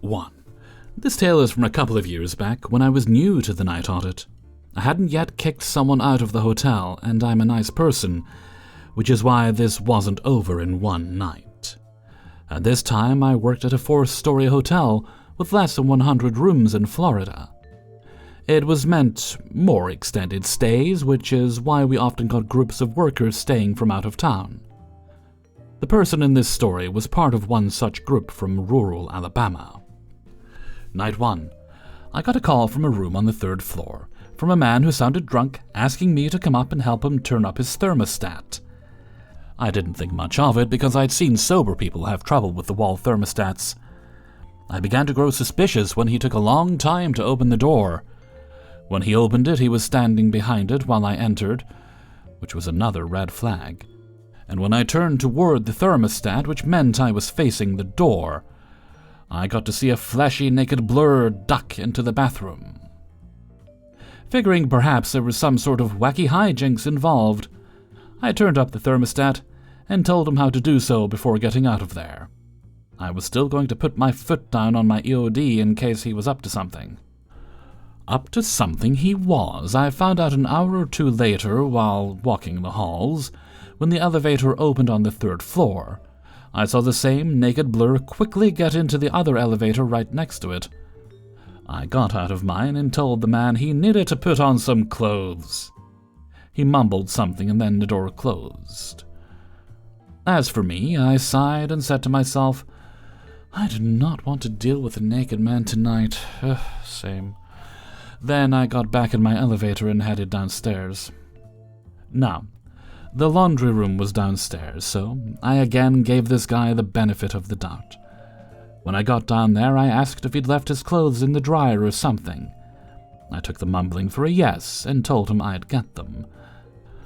1. This tale is from a couple of years back when I was new to the night audit. I hadn't yet kicked someone out of the hotel, and I'm a nice person, which is why this wasn't over in one night. At this time, I worked at a 4-story hotel with less than 100 rooms in Florida. It was meant more extended stays, which is why we often got groups of workers staying from out of town. The person in this story was part of one such group from rural Alabama. Night 1. I got a call from a room on the 3rd floor, from a man who sounded drunk, asking me to come up and help him turn up his thermostat. I didn't think much of it because I'd seen sober people have trouble with the wall thermostats. I began to grow suspicious when he took a long time to open the door. When he opened it, he was standing behind it while I entered, which was another red flag. And when I turned toward the thermostat, which meant I was facing the door, I got to see a fleshy, naked blur duck into the bathroom. Figuring perhaps there was some sort of wacky hijinks involved, I turned up the thermostat and told him how to do so before getting out of there. I was still going to put my foot down on my EOD in case he was up to something. Up to something he was, I found out an hour or two later while walking the halls, when the elevator opened on the 3rd floor. I saw the same naked blur quickly get into the other elevator right next to it. I got out of mine and told the man he needed to put on some clothes. He mumbled something and then the door closed. As for me, I sighed and said to myself, I do not want to deal with a naked man tonight. Same. Then I got back in my elevator and headed downstairs. Now, the laundry room was downstairs, so I again gave this guy the benefit of the doubt. When I got down there, I asked if he'd left his clothes in the dryer or something. I took the mumbling for a yes and told him I'd get them.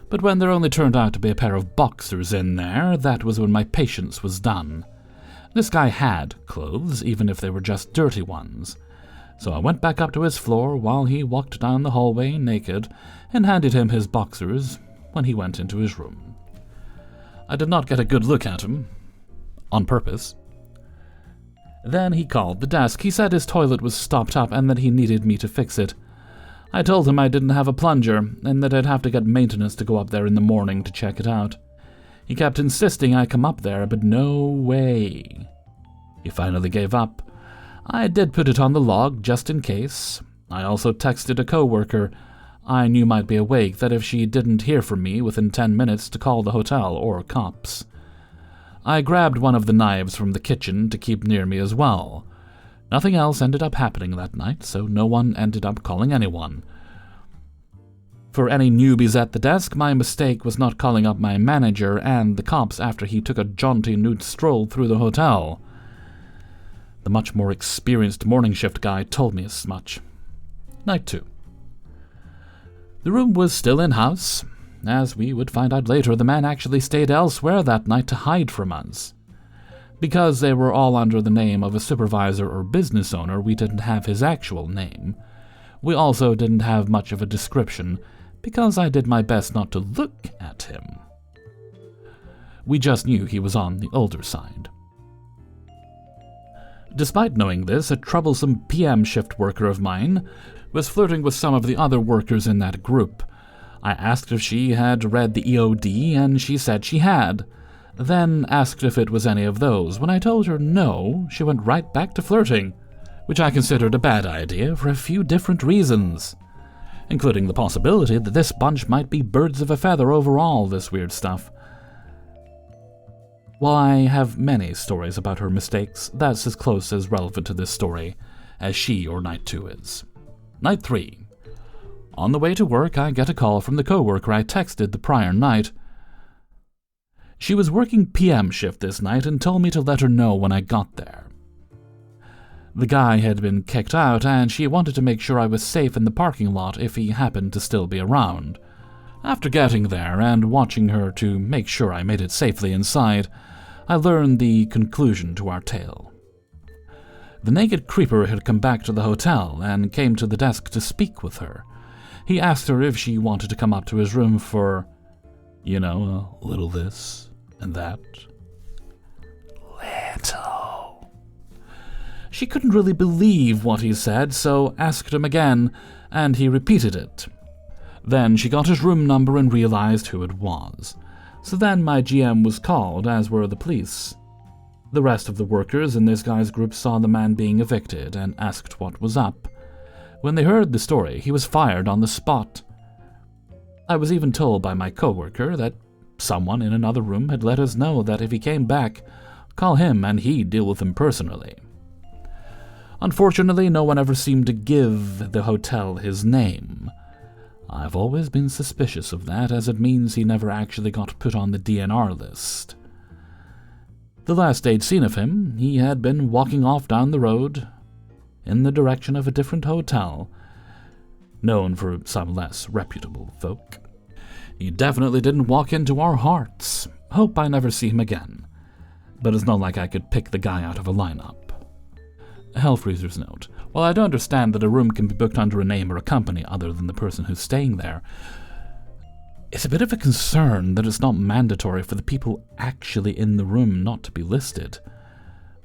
But when there only turned out to be a pair of boxers in there, that was when my patience was done. This guy had clothes, even if they were just dirty ones. So I went back up to his floor while he walked down the hallway naked and handed him his boxers when he went into his room. I did not get a good look at him, on purpose. Then he called the desk. He said his toilet was stopped up and that he needed me to fix it. I told him I didn't have a plunger and that I'd have to get maintenance to go up there in the morning to check it out. He kept insisting I come up there, but no way. He finally gave up. I did put it on the log, just in case. I also texted a coworker I knew might be awake that if she didn't hear from me within 10 minutes to call the hotel or cops. I grabbed one of the knives from the kitchen to keep near me as well. Nothing else ended up happening that night, so no one ended up calling anyone. For any newbies at the desk, my mistake was not calling up my manager and the cops after he took a jaunty nude stroll through the hotel. The much more experienced morning shift guy told me as much. Night 2. The room was still in-house. As we would find out later, the man actually stayed elsewhere that night to hide from us. Because they were all under the name of a supervisor or business owner, we didn't have his actual name. We also didn't have much of a description, because I did my best not to look at him. We just knew he was on the older side. Despite knowing this, a troublesome PM shift worker of mine was flirting with some of the other workers in that group. I asked if she had read the EOD, and she said she had. Then asked if it was any of those. When I told her no, she went right back to flirting, which I considered a bad idea for a few different reasons, including the possibility that this bunch might be birds of a feather over all this weird stuff. While I have many stories about her mistakes, that's as close as relevant to this story as she or Night 2 is. Night 3. On the way to work, I get a call from the coworker I texted the prior night. She was working PM shift this night and told me to let her know when I got there. The guy had been kicked out, and she wanted to make sure I was safe in the parking lot if he happened to still be around. After getting there and watching her to make sure I made it safely inside, I learned the conclusion to our tale. The naked creeper had come back to the hotel and came to the desk to speak with her. He asked her if she wanted to come up to his room for, a little this and that. Little. She couldn't really believe what he said, so asked him again, and he repeated it. Then she got his room number and realized who it was. So then my GM was called, as were the police. The rest of the workers in this guy's group saw the man being evicted and asked what was up. When they heard the story, he was fired on the spot. I was even told by my coworker that someone in another room had let us know that if he came back, call him and he'd deal with him personally. Unfortunately, no one ever seemed to give the hotel his name. I've always been suspicious of that, as it means he never actually got put on the DNR list. The last I'd seen of him, he had been walking off down the road in the direction of a different hotel, known for some less reputable folk. He definitely didn't walk into our hearts. Hope I never see him again. But it's not like I could pick the guy out of a lineup. Hellfreezer's note. While I do understand that a room can be booked under a name or a company other than the person who's staying there, it's a bit of a concern that it's not mandatory for the people actually in the room not to be listed.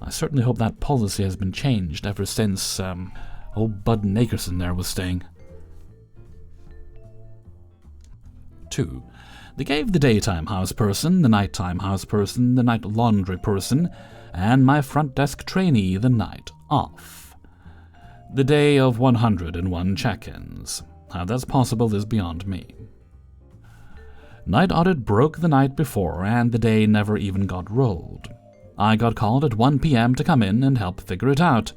I certainly hope that policy has been changed ever since old Bud Nakerson there was staying. 2. They gave the daytime house person, the nighttime house person, the night laundry person, and my front desk trainee the night off. The day of 101 check-ins. How that's possible is beyond me. Night audit broke the night before, and the day never even got rolled. I got called at 1 p.m. to come in and help figure it out.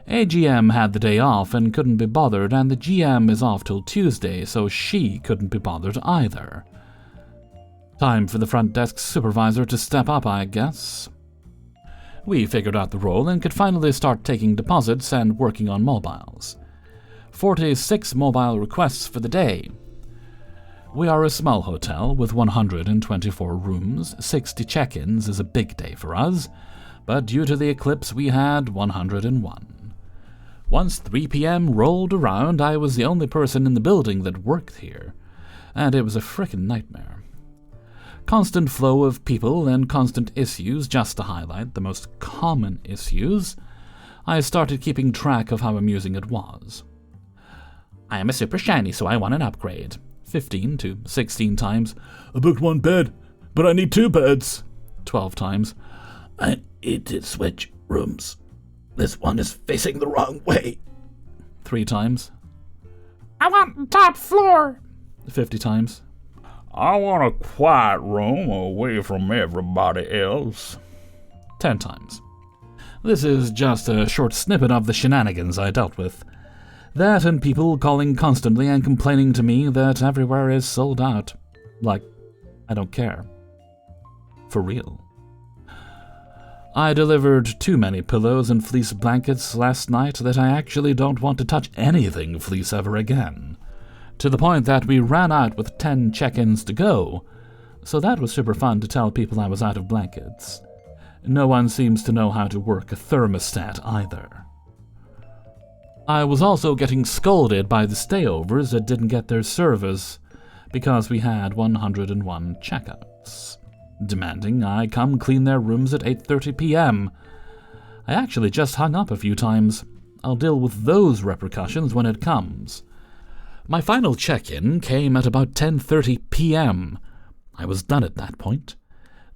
AGM had the day off and couldn't be bothered, and the GM is off till Tuesday, so she couldn't be bothered either. Time for the front desk supervisor to step up, I guess. We figured out the role and could finally start taking deposits and working on mobiles. 46 mobile requests for the day. We are a small hotel with 124 rooms. 60 check-ins is a big day for us, but due to the eclipse we had 101. Once 3 p.m. rolled around, I was the only person in the building that worked here, and it was a frickin' nightmare. Constant flow of people and constant issues. Just to highlight the most common issues, I started keeping track of how amusing it was. I am a super shiny, so I want an upgrade. 15 to 16 times. I booked 1 bed, but I need 2 beds. 12 times. I need to switch rooms. This one is facing the wrong way. 3 times. I want the top floor. 50 times. I want a quiet room away from everybody else. 10 times. This is just a short snippet of the shenanigans I dealt with. That and people calling constantly and complaining to me that everywhere is sold out. Like, I don't care. For real. I delivered too many pillows and fleece blankets last night that I actually don't want to touch anything fleece ever again. To the point that we ran out with 10 check-ins to go, so that was super fun to tell people I was out of blankets. No one seems to know how to work a thermostat either. I was also getting scolded by the stayovers that didn't get their service because we had 101 checkouts, demanding I come clean their rooms at 8:30 p.m. I actually just hung up a few times. I'll deal with those repercussions when it comes. My final check-in came at about 10:30 p.m. I was done at that point.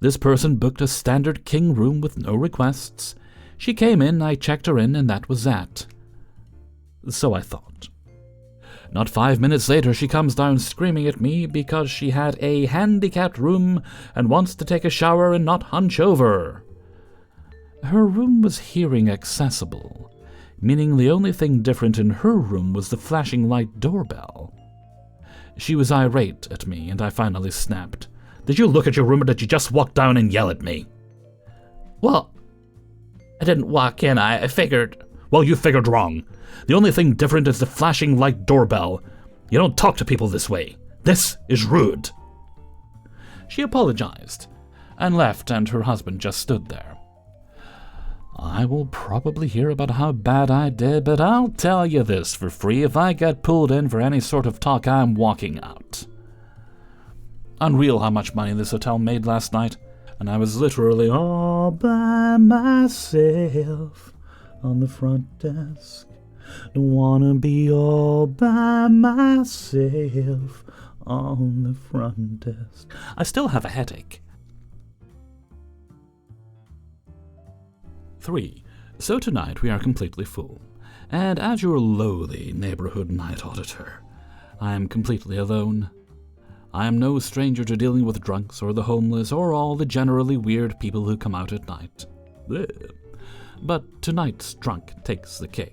This person booked a standard king room with no requests. She came in, I checked her in, and that was that. So I thought. Not 5 minutes later, she comes down screaming at me because she had a handicapped room and wants to take a shower and not hunch over. Her room was hearing accessible, meaning the only thing different in her room was the flashing light doorbell. She was irate at me, and I finally snapped. Did you look at your room, or did you just walk down and yell at me? Well, I didn't walk in, I figured... Well, you figured wrong. The only thing different is the flashing light doorbell. You don't talk to people this way. This is rude. She apologized and left, and her husband just stood there. I will probably hear about how bad I did, but I'll tell you this for free. If I get pulled in for any sort of talk, I'm walking out. Unreal how much money this hotel made last night, and I was literally all by myself. on the front desk. Don't wanna be all by myself on the front desk. I still have a headache. 3. So tonight we are completely full, and as your lowly neighborhood night auditor, I am completely alone. I am no stranger to dealing with drunks or the homeless or all the generally weird people who come out at night. Blech. But tonight's drunk takes the cake.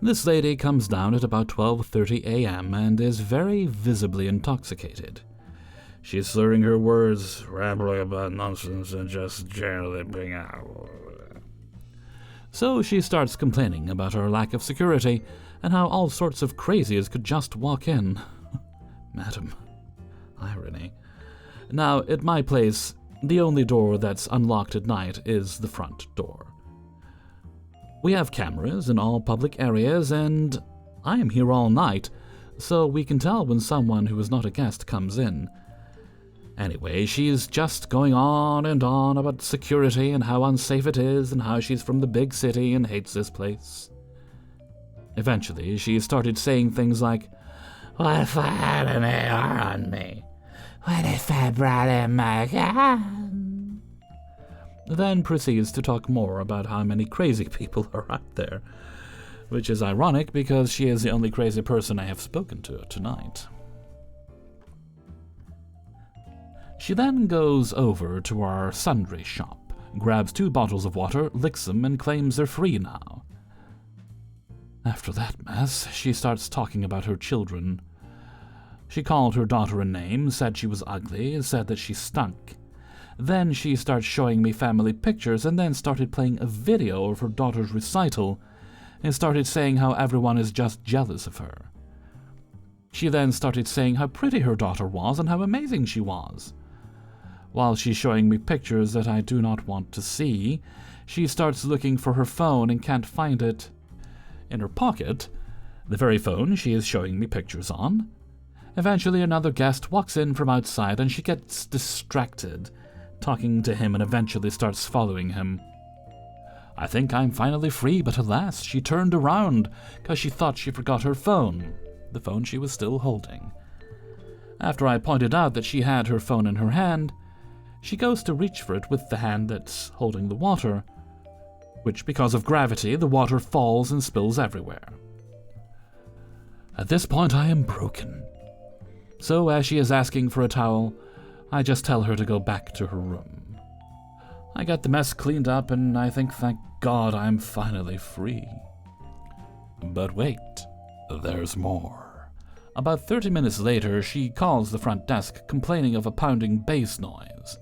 This lady comes down at about 12:30 a.m. and is very visibly intoxicated. She's slurring her words, rambling about nonsense, and just generally being out. So she starts complaining about our lack of security and how all sorts of crazies could just walk in. Madam. Irony. Now, at my place, the only door that's unlocked at night is the front door. We have cameras in all public areas, and I am here all night, so we can tell when someone who is not a guest comes in. Anyway, she's just going on and on about security and how unsafe it is and how she's from the big city and hates this place. Eventually, she started saying things like, "What if I had an AR on me? What if I brought in my gun?" Then proceeds to talk more about how many crazy people are out there, which is ironic because she is the only crazy person I have spoken to tonight. She then goes over to our sundry shop, grabs 2 bottles of water, licks them, and claims they're free now. After that mess, she starts talking about her children. She called her daughter a name, said she was ugly, said that she stunk. Then she starts showing me family pictures and then started playing a video of her daughter's recital and started saying how everyone is just jealous of her. She then started saying how pretty her daughter was and how amazing she was. While she's showing me pictures that I do not want to see, she starts looking for her phone and can't find it. In her pocket, the very phone she is showing me pictures on. Eventually another guest walks in from outside and she gets distracted, talking to him, and eventually starts following him. I think I'm finally free, but alas, she turned around because she thought she forgot her phone, the phone she was still holding. After I pointed out that she had her phone in her hand, she goes to reach for it with the hand that's holding the water, which, because of gravity, the water falls and spills everywhere. At this point, I am broken. So, as she is asking for a towel, I just tell her to go back to her room. I get the mess cleaned up, and I think, thank God, I'm finally free. But wait, there's more. About 30 minutes later, she calls the front desk, complaining of a pounding bass noise.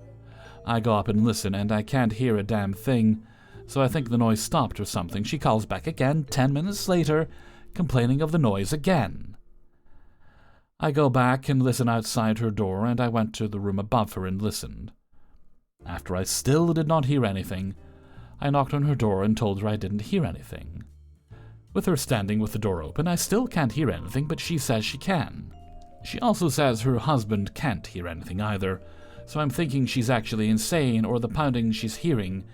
I go up and listen, and I can't hear a damn thing, so I think the noise stopped or something. She calls back again 10 minutes later, complaining of the noise again. I go back and listen outside her door, and I went to the room above her and listened. After I still did not hear anything, I knocked on her door and told her I didn't hear anything. With her standing with the door open, I still can't hear anything, but she says she can. She also says her husband can't hear anything either, so I'm thinking she's actually insane, or the pounding she's hearing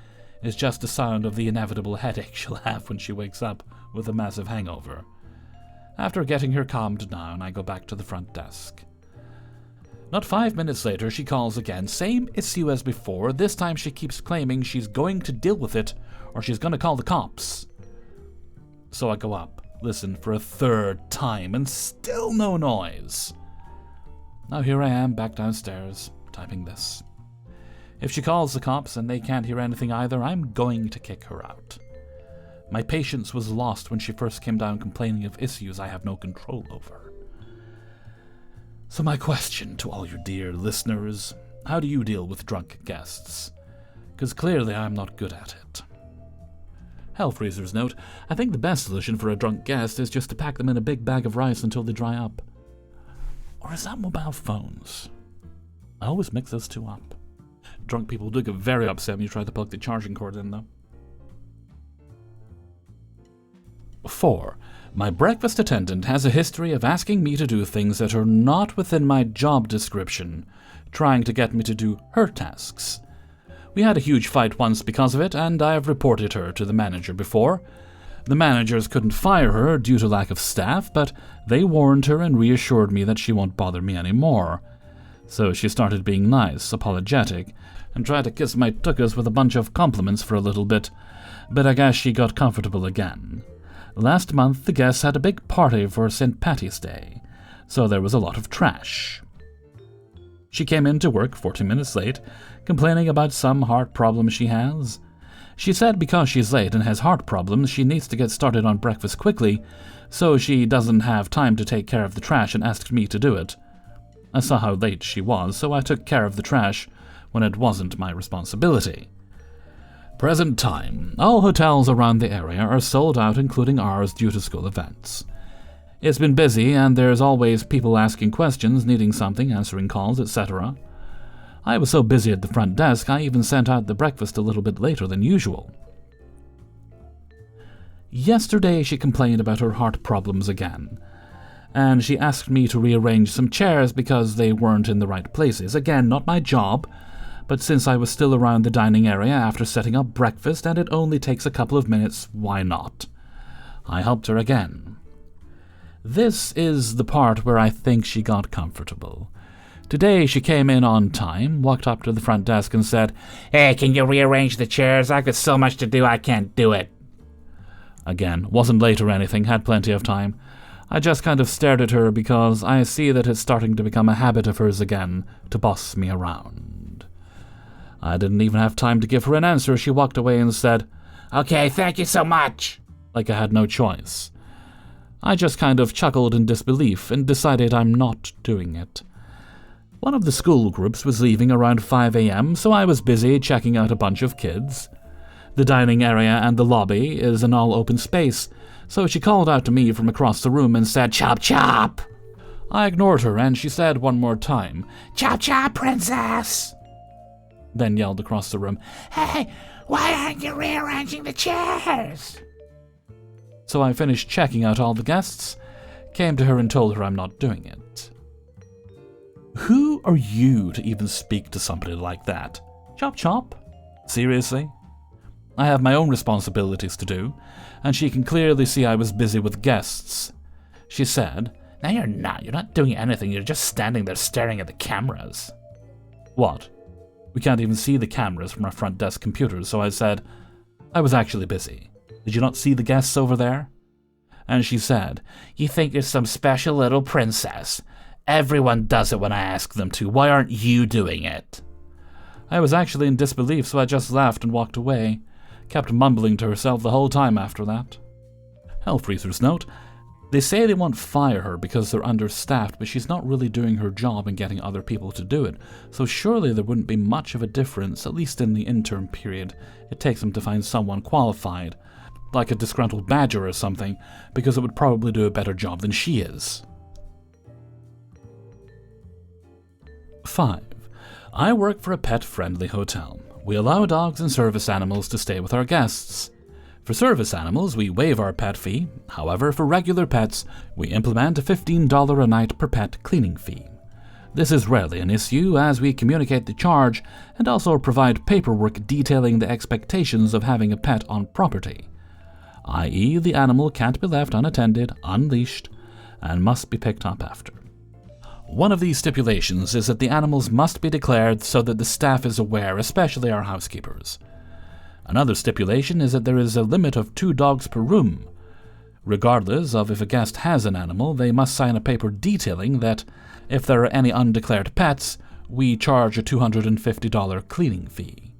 is just the sound of the inevitable headache she'll have when she wakes up with a massive hangover. After getting her calmed down, I go back to the front desk. Not 5 minutes later, she calls again, same issue as before. This time she keeps claiming she's going to deal with it, or she's going to call the cops. So I go up, listen for a 3rd time, and still no noise. Now here I am, back downstairs, typing this. If she calls the cops and they can't hear anything either, I'm going to kick her out. My patience was lost when she first came down complaining of issues I have no control over. So my question to all your dear listeners, how do you deal with drunk guests? Because clearly I'm not good at it. Hellfreezer's note, I think the best solution for a drunk guest is just to pack them in a big bag of rice until they dry up. Or is that mobile phones? I always mix those two up. Drunk people do get very upset when you try to plug the charging cord in, though. 4. My breakfast attendant has a history of asking me to do things that are not within my job description, trying to get me to do her tasks. We had a huge fight once because of it, and I have reported her to the manager before. The managers couldn't fire her due to lack of staff, but they warned her and reassured me that she won't bother me anymore. So she started being nice, apologetic, and tried to kiss my tuchus with a bunch of compliments for a little bit, but I guess she got comfortable again. Last month the guests had a big party for St. Patty's Day, so there was a lot of trash. She came in to work 40 minutes late, complaining about some heart problem she has. She said because she's late and has heart problems, she needs to get started on breakfast quickly, so she doesn't have time to take care of the trash and asked me to do it. I saw how late she was, so I took care of the trash when it wasn't my responsibility. Present time. All hotels around the area are sold out, including ours, due to school events. It's been busy, and there's always people asking questions, needing something, answering calls, etc. I was so busy at the front desk, I even sent out the breakfast a little bit later than usual. Yesterday she complained about her heart problems again, and she asked me to rearrange some chairs because they weren't in the right places. Again, not my job, but since I was still around the dining area after setting up breakfast and it only takes a couple of minutes, why not? I helped her again. This is the part where I think she got comfortable. Today she came in on time, walked up to the front desk and said, "Hey, can you rearrange the chairs? I've got so much to do I can't do it." Again, wasn't late or anything, had plenty of time. I just kind of stared at her because I see that it's starting to become a habit of hers again to boss me around. I didn't even have time to give her an answer. She walked away and said, "Okay, thank you so much," like I had no choice. I just kind of chuckled in disbelief and decided I'm not doing it. One of the school groups was leaving around 5 a.m., so I was busy checking out a bunch of kids. The dining area and the lobby is an all-open space, so she called out to me from across the room and said, "Chop, chop!" I ignored her, and she said one more time, "Chop, chop, princess!" Then yelled across the room, "Hey, why aren't you rearranging the chairs?" So I finished checking out all the guests, came to her and told her I'm not doing it. Who are you to even speak to somebody like that? Chop chop? Seriously? I have my own responsibilities to do, and she can clearly see I was busy with guests. She said, "No, you're not. You're not doing anything. You're just standing there staring at the cameras." What? We can't even see the cameras from our front desk computers, so I said, "I was actually busy. Did you not see the guests over there?" And she said, "You think you're some special little princess. Everyone does it when I ask them to. Why aren't you doing it?" I was actually in disbelief, so I just laughed and walked away. Kept mumbling to herself the whole time after that. Hellfreezer's note. They say they won't fire her because they're understaffed, but she's not really doing her job and getting other people to do it, so surely there wouldn't be much of a difference, at least in the interim period. It takes them to find someone qualified, like a disgruntled badger or something, because it would probably do a better job than she is. 5. I work for a pet-friendly hotel. We allow dogs and service animals to stay with our guests. For service animals, we waive our pet fee. However, for regular pets, we implement a $15 a night per pet cleaning fee. This is rarely an issue, as we communicate the charge and also provide paperwork detailing the expectations of having a pet on property, i.e., the animal can't be left unattended, unleashed, and must be picked up after. One of these stipulations is that the animals must be declared so that the staff is aware, especially our housekeepers. Another stipulation is that there is a limit of 2 dogs per room. Regardless of if a guest has an animal, they must sign a paper detailing that if there are any undeclared pets, we charge a $250 cleaning fee.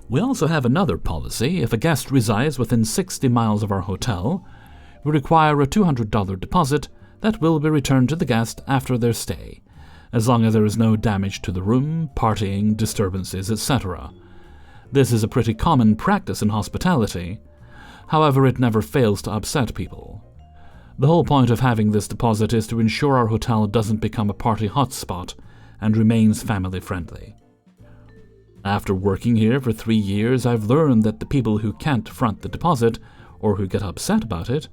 We also have another policy. If a guest resides within 60 miles of our hotel, we require a $200 deposit that will be returned to the guest after their stay, as long as there is no damage to the room, partying, disturbances, etc. This is a pretty common practice in hospitality. However, it never fails to upset people. The whole point of having this deposit is to ensure our hotel doesn't become a party hotspot and remains family-friendly. After working here for 3 years, I've learned that the people who can't front the deposit, or who get upset about it,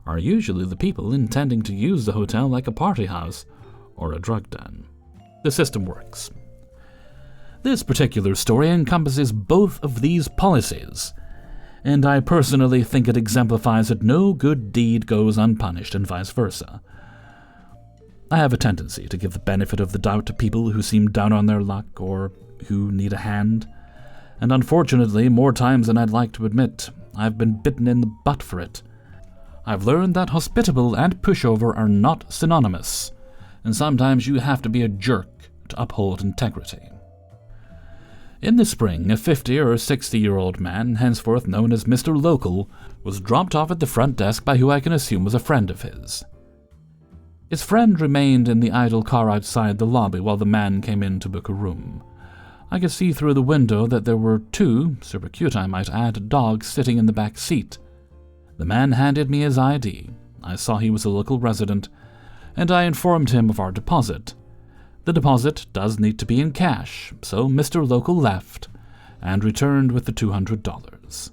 are usually the people intending to use the hotel like a party house or a drug den. The system works. This particular story encompasses both of these policies, and I personally think it exemplifies that no good deed goes unpunished and vice versa. I have a tendency to give the benefit of the doubt to people who seem down on their luck or who need a hand, and unfortunately, more times than I'd like to admit, I've been bitten in the butt for it. I've learned that hospitable and pushover are not synonymous, and sometimes you have to be a jerk to uphold integrity. In the spring, a 50 or 60-year-old man, henceforth known as Mr. Local, was dropped off at the front desk by who I can assume was a friend of his. His friend remained in the idle car outside the lobby while the man came in to book a room. I could see through the window that there were two, super cute I might add, dogs sitting in the back seat. The man handed me his ID. I saw he was a local resident, and I informed him of our deposit. The deposit does need to be in cash, so Mr. Local left and returned with the $200.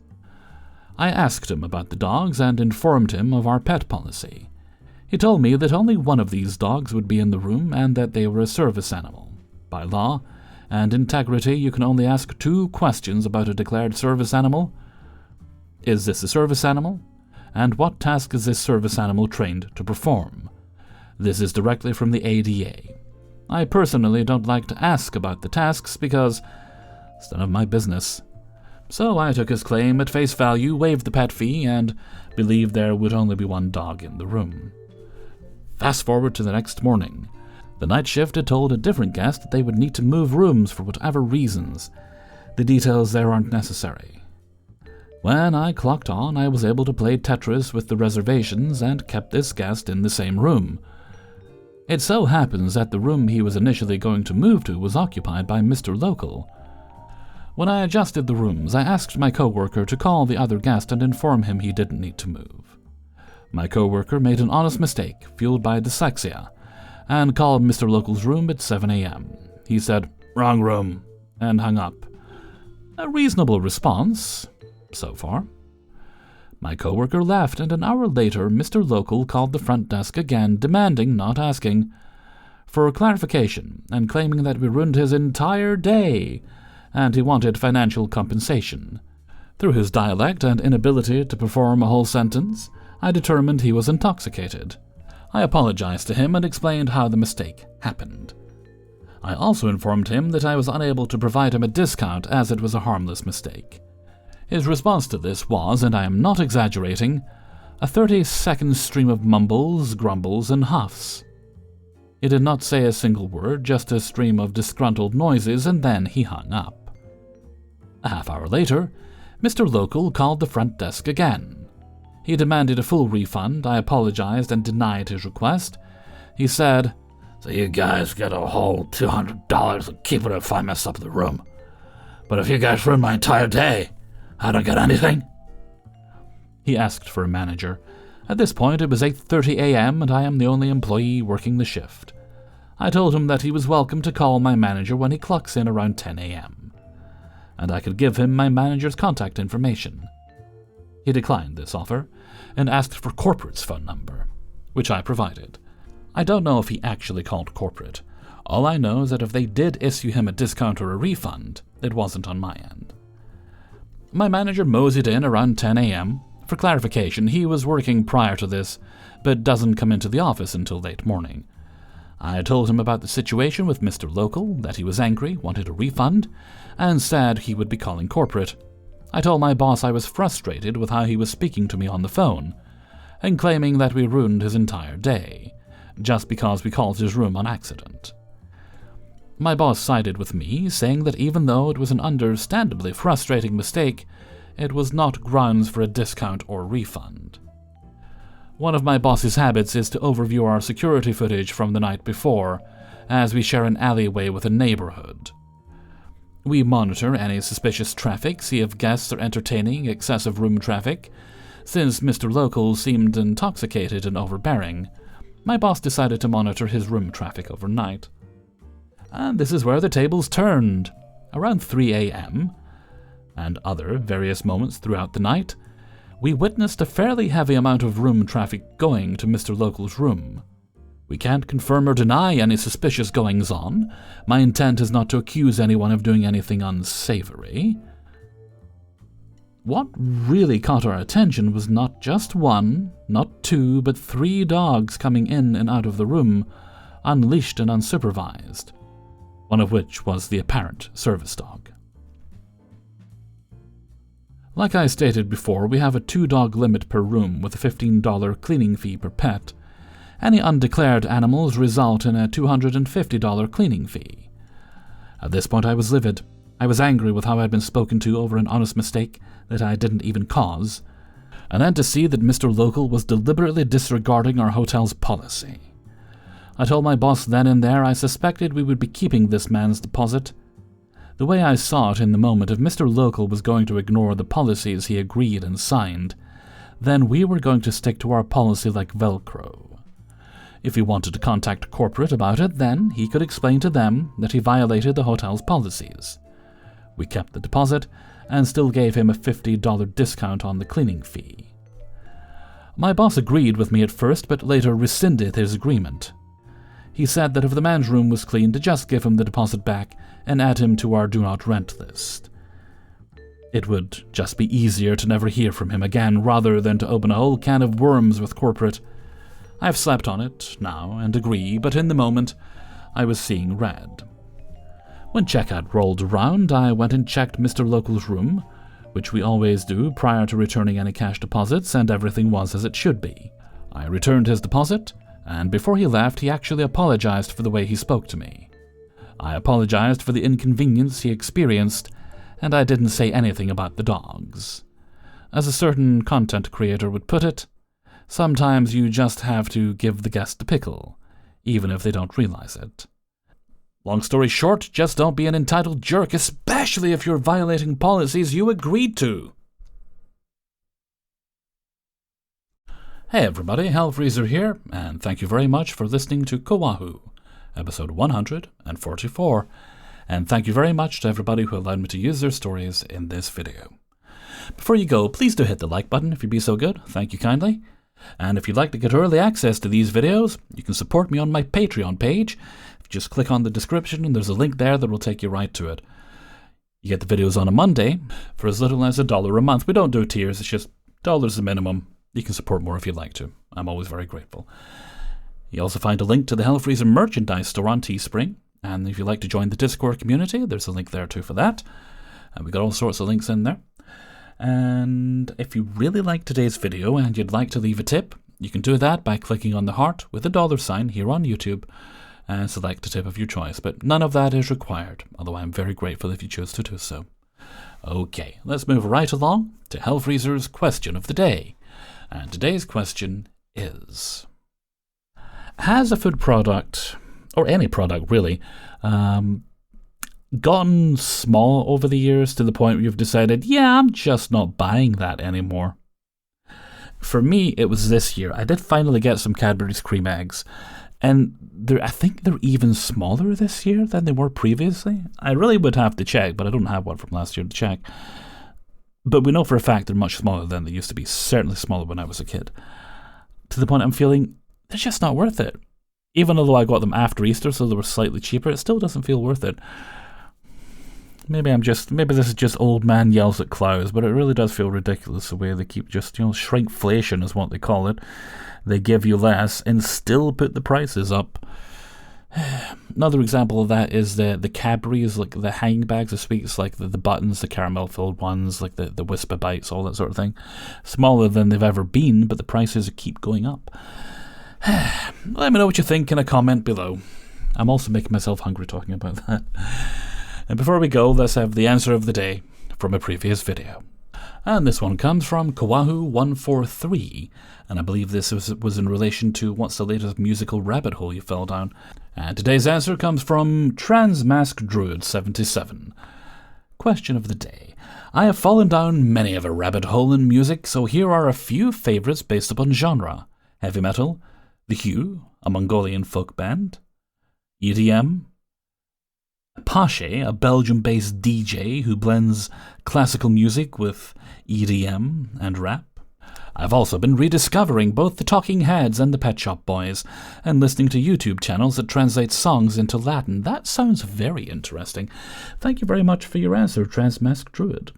I asked him about the dogs and informed him of our pet policy. He told me that only one of these dogs would be in the room and that they were a service animal. By law and integrity, you can only ask 2 questions about a declared service animal. Is this a service animal? And what task is this service animal trained to perform? This is directly from the ADA. I personally don't like to ask about the tasks because it's none of my business. So I took his claim at face value, waived the pet fee, and believed there would only be one dog in the room. Fast forward to the next morning. The night shift had told a different guest that they would need to move rooms for whatever reasons. The details there aren't necessary. When I clocked on, I was able to play Tetris with the reservations and kept this guest in the same room. It so happens that the room he was initially going to move to was occupied by Mr. Local. When I adjusted the rooms, I asked my coworker to call the other guest and inform him he didn't need to move. My coworker made an honest mistake, fueled by dyslexia, and called Mr. Local's room at 7 a.m. He said, "Wrong room," and hung up. A reasonable response, so far. My coworker left, and an hour later, Mr. Local called the front desk again, demanding, not asking, for clarification and claiming that we ruined his entire day, and he wanted financial compensation. Through his dialect and inability to perform a whole sentence, I determined he was intoxicated. I apologized to him and explained how the mistake happened. I also informed him that I was unable to provide him a discount as it was a harmless mistake. His response to this was, and I am not exaggerating, a 30-second stream of mumbles, grumbles, and huffs. He did not say a single word, just a stream of disgruntled noises, and then he hung up. A half hour later, Mr. Local called the front desk again. He demanded a full refund. I apologized and denied his request. He said, "So you guys get a whole $200 and keep it if I mess up the room. But if you guys ruin my entire day, I don't get anything?" He asked for a manager. At this point, it was 8:30 a.m., and I am the only employee working the shift. I told him that he was welcome to call my manager when he clocks in around 10 a.m., and I could give him my manager's contact information. He declined this offer and asked for corporate's phone number, which I provided. I don't know if he actually called corporate. All I know is that if they did issue him a discount or a refund, it wasn't on my end. My manager moseyed in around 10 a.m. For clarification, he was working prior to this, but doesn't come into the office until late morning. I told him about the situation with Mr. Local, that he was angry, wanted a refund, and said he would be calling corporate. I told my boss I was frustrated with how he was speaking to me on the phone, and claiming that we ruined his entire day, just because we called his room on accident. My boss sided with me, saying that even though it was an understandably frustrating mistake, it was not grounds for a discount or refund. One of my boss's habits is to overview our security footage from the night before, as we share an alleyway with a neighborhood. We monitor any suspicious traffic, see if guests are entertaining excessive room traffic. Since Mr. Local seemed intoxicated and overbearing, my boss decided to monitor his room traffic overnight. And this is where the tables turned. Around 3 a.m., and other various moments throughout the night, we witnessed a fairly heavy amount of room traffic going to Mr. Local's room. We can't confirm or deny any suspicious goings-on. My intent is not to accuse anyone of doing anything unsavory. What really caught our attention was not just one, not two, but 3 dogs coming in and out of the room, unleashed and unsupervised, one of which was the apparent service dog. Like I stated before, we have a 2-dog limit per room with a $15 cleaning fee per pet. Any undeclared animals result in a $250 cleaning fee. At this point I was livid. I was angry with how I had been spoken to over an honest mistake that I didn't even cause, and then to see that Mr. Local was deliberately disregarding our hotel's policy. I told my boss then and there I suspected we would be keeping this man's deposit. The way I saw it in the moment, if Mr. Local was going to ignore the policies he agreed and signed, then we were going to stick to our policy like Velcro. If he wanted to contact corporate about it, then he could explain to them that he violated the hotel's policies. We kept the deposit and still gave him a $50 discount on the cleaning fee. My boss agreed with me at first, but later rescinded his agreement. He said that if the man's room was clean, to just give him the deposit back and add him to our do not rent list. It would just be easier to never hear from him again rather than to open a whole can of worms with corporate. I've slept on it now and agree, but in the moment I was seeing red. When checkout rolled around, I went and checked Mr. Local's room, which we always do prior to returning any cash deposits, and everything was as it should be. I returned his deposit, and before he left, he actually apologized for the way he spoke to me. I apologized for the inconvenience he experienced, and I didn't say anything about the dogs. As a certain content creator would put it, sometimes you just have to give the guest a pickle, even if they don't realize it. Long story short, just don't be an entitled jerk, especially if you're violating policies you agreed to. Hey everybody, Hellfreezer here, and thank you very much for listening to Coahw, episode 144, and thank you very much to everybody who allowed me to use their stories in this video. Before you go, please do hit the like button if you'd be so good, thank you kindly. And if you'd like to get early access to these videos, you can support me on my Patreon page. Just click on the description and there's a link there that will take you right to it. You get the videos on a Monday for as little as $1 a month. We don't do tiers, it's just $1 the minimum. You can support more if you'd like to. I'm always very grateful. You also find a link to the Hellfreezer merchandise store on Teespring. And if you'd like to join the Discord community, there's a link there too for that. And we got all sorts of links in there. And if you really like today's video and you'd like to leave a tip, you can do that by clicking on the heart with a $sign here on YouTube and select a tip of your choice. But none of that is required, although I'm very grateful if you choose to do so. Okay, let's move right along to Hellfreezer's question of the day. And today's question is: has a food product, or any product really, gotten small over the years to the point where you've decided, yeah, I'm just not buying that anymore? For me, it was this year. I did finally get some Cadbury's cream eggs, and I think they're even smaller this year than they were previously. I really would have to check, but I don't have one from last year to check. But we know for a fact they're much smaller than they used to be, certainly smaller when I was a kid. To the point I'm feeling, they're just not worth it. Even though I got them after Easter, so they were slightly cheaper, it still doesn't feel worth it. Maybe this is just old man yells at clouds, but it really does feel ridiculous the way they keep just, shrinkflation is what they call it. They give you less and still put the prices up. Another example of that is the Cadbury's, like the hanging bags of sweets, like the buttons, the caramel-filled ones, like the Whisper Bites, all that sort of thing. Smaller than they've ever been, but the prices keep going up. Let me know what you think in a comment below. I'm also making myself hungry talking about that. And before we go, let's have the answer of the day from a previous video. And this one comes from Coahw143, and I believe this was in relation to what's the latest musical rabbit hole you fell down. And today's answer comes from Transmaskdruid77. Question of the day: I have fallen down many of a rabbit hole in music, so here are a few favorites based upon genre: heavy metal, The Hue, a Mongolian folk band, EDM, Pache, a Belgium-based DJ who blends classical music with EDM and rap, I've also been rediscovering both the Talking Heads and the Pet Shop Boys, and listening to YouTube channels that translate songs into Latin. That sounds very interesting. Thank you very much for your answer, Transmask Druid.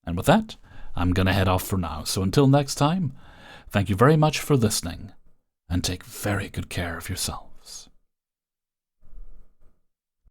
And with that, I'm going to head off for now. So until next time, thank you very much for listening, and take very good care of yourself.